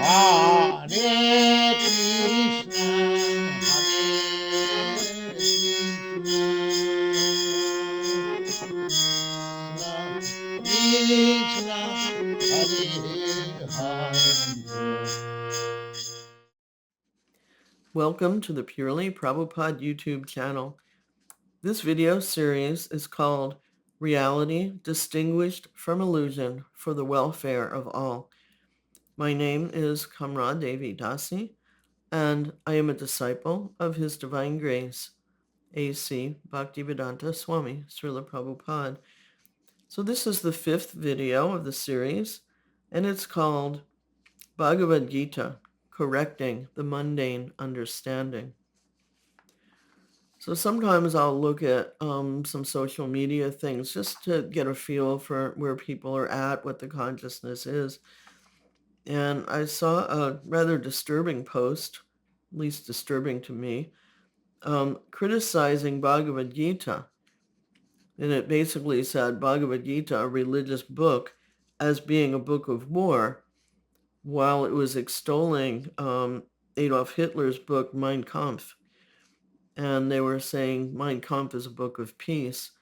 Welcome to the Purely Prabhupada YouTube channel. This video series is called Reality Distinguished from Illusion for the Welfare of All. My name is Kamra Devi Dasi, and I am a disciple of His Divine Grace, A.C. Bhaktivedanta Swami Srila Prabhupada. So this is the fifth video of the series, and it's called Bhagavad-Gita, Correcting the Mundane Understanding. So sometimes I'll look at some social media things just to get a feel for where people are at, what the consciousness is. And I saw a rather disturbing post, at least disturbing to me, criticizing Bhagavad-Gita. And it basically said Bhagavad-Gita, a religious book, as being a book of war, while it was extolling Adolf Hitler's book, Mein Kampf. And they were saying Mein Kampf is a book of peace,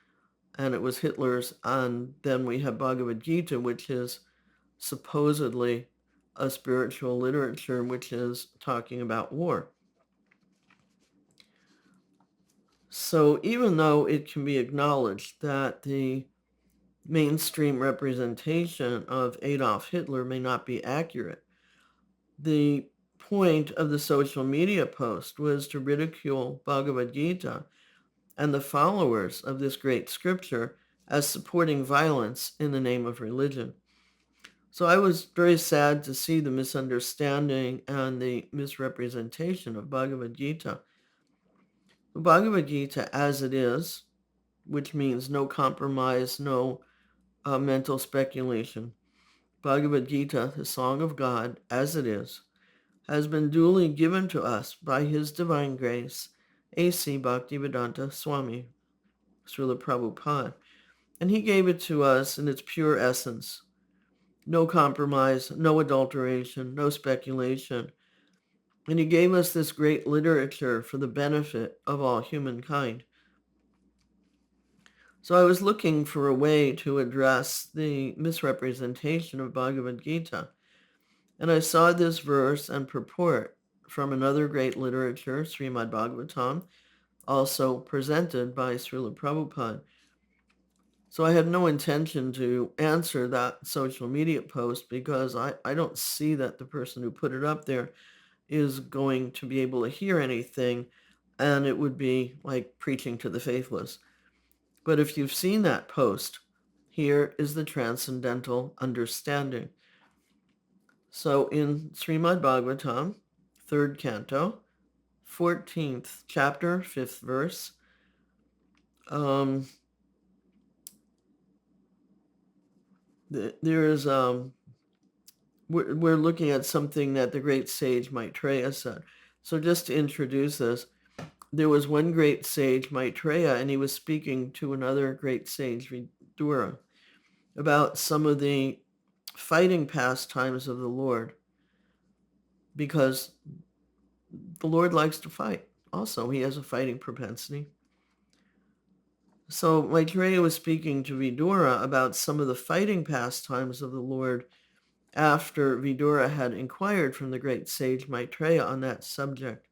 and it was Hitler's. And then we have Bhagavad-Gita, which is supposedly a spiritual literature, which is talking about war. So even though it can be acknowledged that the mainstream representation of Adolf Hitler may not be accurate, the point of the social media post was to ridicule Bhagavad-Gita and the followers of this great scripture as supporting violence in the name of religion. So I was very sad to see the misunderstanding and the misrepresentation of Bhagavad-Gita. The Bhagavad-Gita as it is, which means no compromise, no mental speculation. Bhagavad-Gita, the Song of God, as it is, has been duly given to us by His Divine Grace, A.C. Bhaktivedanta Swami Srila Prabhupada. And he gave it to us in its pure essence. No compromise, no adulteration, no speculation. And he gave us this great literature for the benefit of all humankind. So I was looking for a way to address the misrepresentation of Bhagavad Gita. And I saw this verse and purport from another great literature, Srimad Bhagavatam, also presented by Srila Prabhupada. So I had no intention to answer that social media post because I don't see that the person who put it up there is going to be able to hear anything, and it would be like preaching to the faithless. But if you've seen that post, here is the transcendental understanding. So in Srimad Bhagavatam, 3rd canto, 14th chapter, 5th verse, there is we're looking at something that the great sage Maitreya said. So just to introduce this, there was one great sage, Maitreya, and he was speaking to another great sage, Vidura, about some of the fighting pastimes of the Lord, because the Lord likes to fight. Also, he has a fighting propensity. So Maitreya was speaking to Vidura about some of the fighting pastimes of the Lord after Vidura had inquired from the great sage Maitreya on that subject.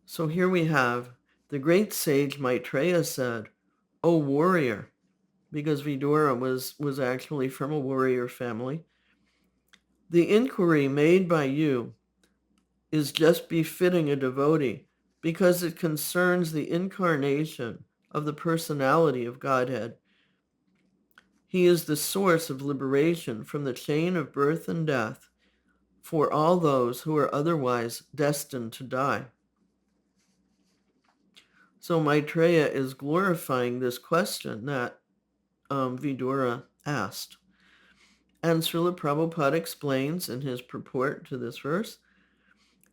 So here we have the great sage Maitreya said, "O warrior," because Vidura was actually from a warrior family, "the inquiry made by you is just befitting a devotee because it concerns the incarnation of the personality of Godhead. He is the source of liberation from the chain of birth and death for all those who are otherwise destined to die." So Maitreya is glorifying this question that Vidura asked. And Srila Prabhupada explains in his purport to this verse,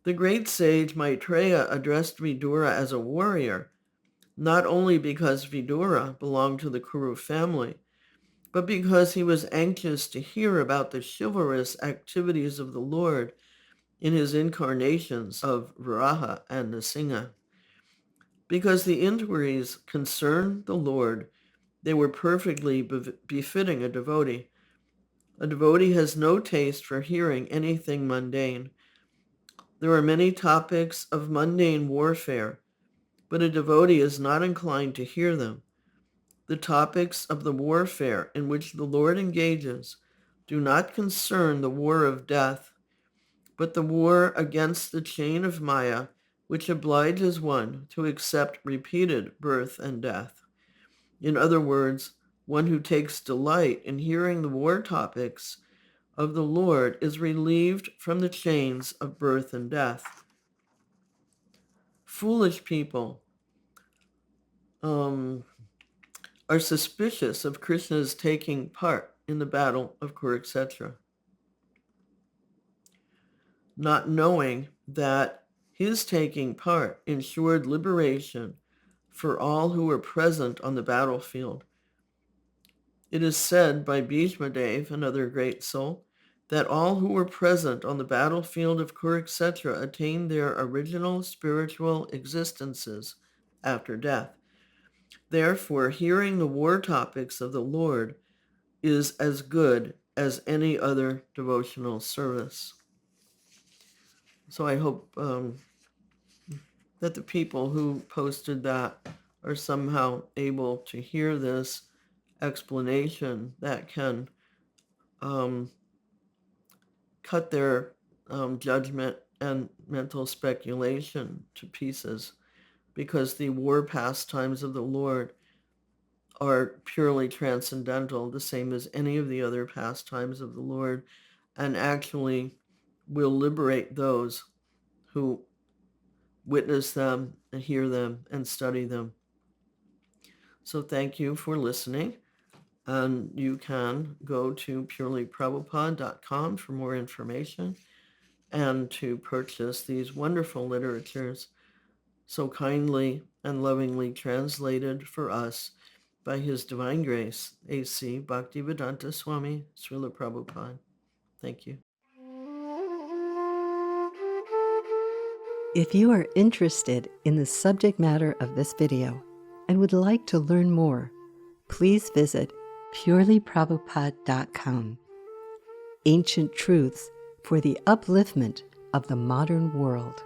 the great sage Maitreya addressed Vidura as a warrior, not only because Vidura belonged to the Kuru family, but because he was anxious to hear about the chivalrous activities of the Lord in his incarnations of Varaha and Nrsimha. Because the inquiries concerned the Lord, they were perfectly befitting a devotee. A devotee has no taste for hearing anything mundane. There are many topics of mundane warfare, but a devotee is not inclined to hear them. The topics of the warfare in which the Lord engages do not concern the war of death, but the war against the chain of Maya, which obliges one to accept repeated birth and death. In other words, one who takes delight in hearing the war topics of the Lord is relieved from the chains of birth and death. Foolish people are suspicious of Krishna's taking part in the battle of Kurukshetra, not knowing that his taking part ensured liberation for all who were present on the battlefield. It is said by Bhishma Dev, another great soul, that all who were present on the battlefield of Kurukshetra attained their original spiritual existences after death. Therefore, hearing the war topics of the Lord is as good as any other devotional service. So I hope that the people who posted that are somehow able to hear this explanation that can cut their judgment and mental speculation to pieces, because the war pastimes of the Lord are purely transcendental, the same as any of the other pastimes of the Lord, and actually will liberate those who witness them and hear them and study them. So thank you for listening. And you can go to purelyprabhupada.com for more information and to purchase these wonderful literatures so kindly and lovingly translated for us by His Divine Grace, A.C. Bhaktivedanta Swami Srila Prabhupada. Thank you. If you are interested in the subject matter of this video and would like to learn more, please visit purelyprabhupada.com. Ancient truths for the upliftment of the modern world.